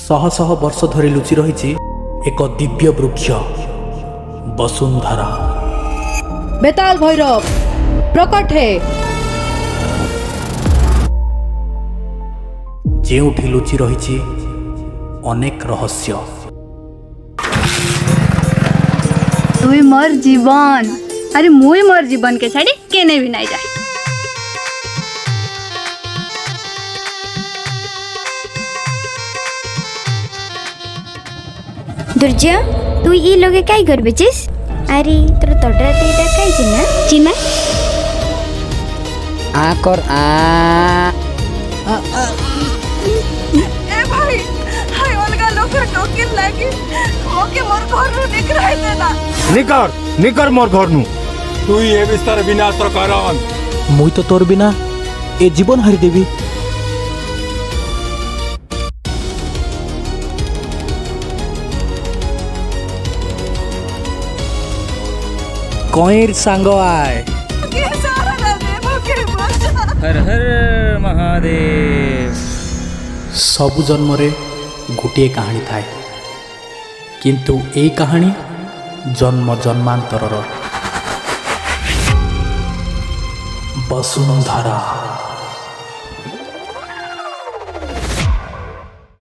शह शह वर्ष धरी लुचि रही एक दिव्य वृक्ष वसुंधरा। बेताल भैरव प्रकट है। जेउठी लुचि रही अनेक रहस्य। तुई मोर जीवन, अरे मुई मोर जीवन के छाड़ी केने भी नहीं जाए। दुर्जय तू ई लोगे काय करबे चिस? अरे तोर तोडरा तेटा काय चिना चिना आ कर आ ए भाई हाय अलगा लोकर टोकिन लागी ओके मोर घर नु निकराई देना। निकर मोर घर नु। तू ये विस्तार विनाश रो कारण। मुई तो तोर बिना ए जीवन हारी देवी। कईर सांग आए। हर हर महादेव। सबु जन्म रे गोटे कहानी थाए, किंतु ए कहानी जन्म जन्मांतरर। वसुंधरा।